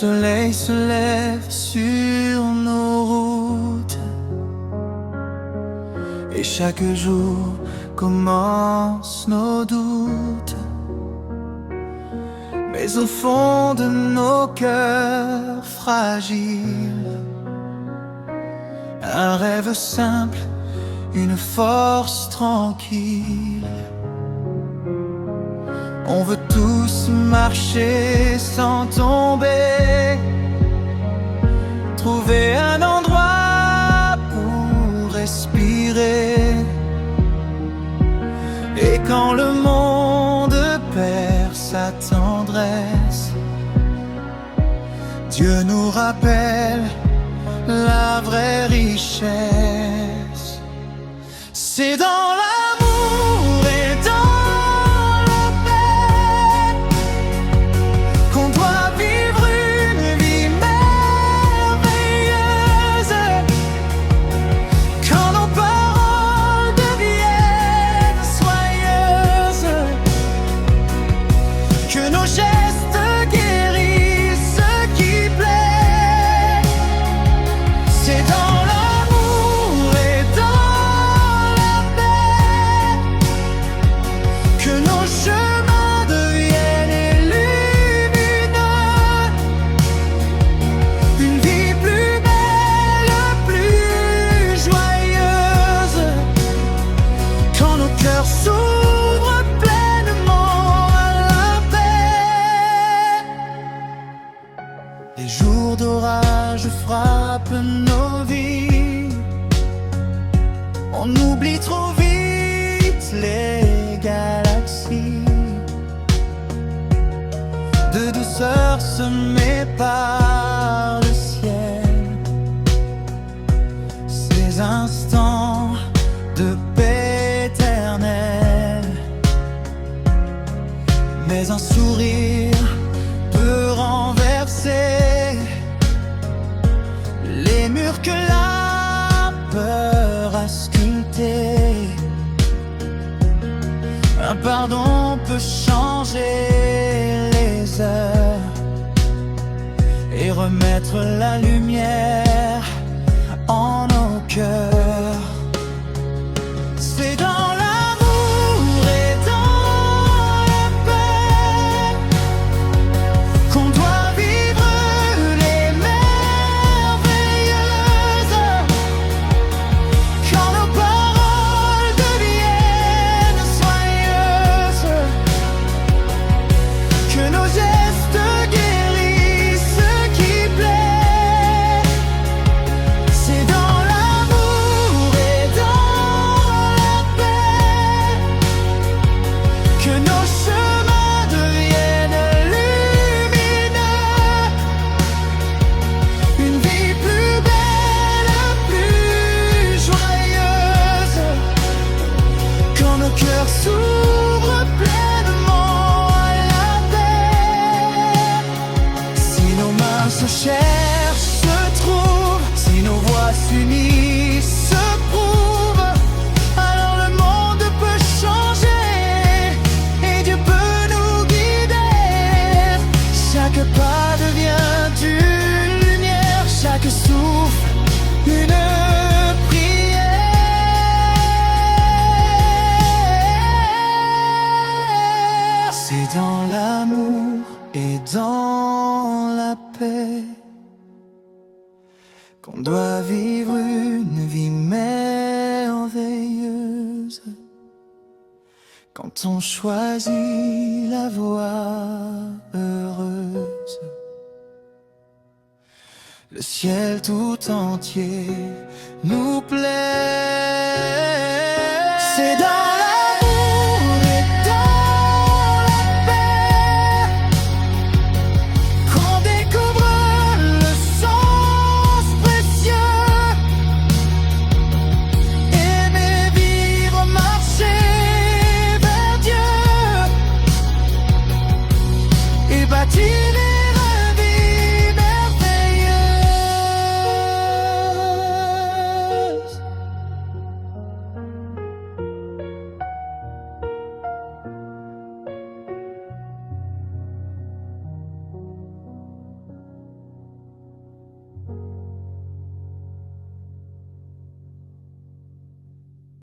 soleil se lève sur nos routes et chaque jour commence nos doutes. Mais au fond de nos cœurs fragiles, un rêve simple, une force tranquille. On veut tous marcher sans tomber, trouver un endroit pour respirer. Et quand le monde perd sa tendresse, Dieu nous rappelle la vraie richesse. C'est dans l'amour et dans la paix qu'on doit vivre une vie merveilleuse. Quand nos paroles deviennent soyeuses, que nos gestes guérissent ce qui plaît. C'est dans l'amour et dans la paix que nos chemins deviennent lumineux. Une vie plus belle, plus joyeuse, quand nos cœurs s'ouvrent pleinement à la paix. Les jours d'orage frappent nos vies, on oublie trop vite les galaxies. De douceur semée par le ciel, ces instants de paix éternelle. Mais un sourire peut renverser les murs que la peur a sculptés. Un pardon peut changer les heures et remettre la lumière en nos cœurs. C'est dans l'amour et dans la paix qu'on doit vivre les merveilleuses. Quand nos paroles deviennent soyeuses, que nos gestes guérissent ce qui plaît. C'est dans l'amour et dans la paix que nos chemins deviennent lumineux. Une vie plus belle, plus joyeuse, quand nos cœurs s'ouvrent pleinement à la paix. Si nos mains se cherchent, se trouvent, si nos voix s'unissent, se prouvent, alors le monde peut changer et Dieu peut nous guider. Chaque pas devient une lumière, chaque souffle une prière. C'est dans l'amour et dans la paix qu'on doit vivre une vie merveilleuse. Quand on choisit la voie heureuse, le ciel tout entier nous plaît.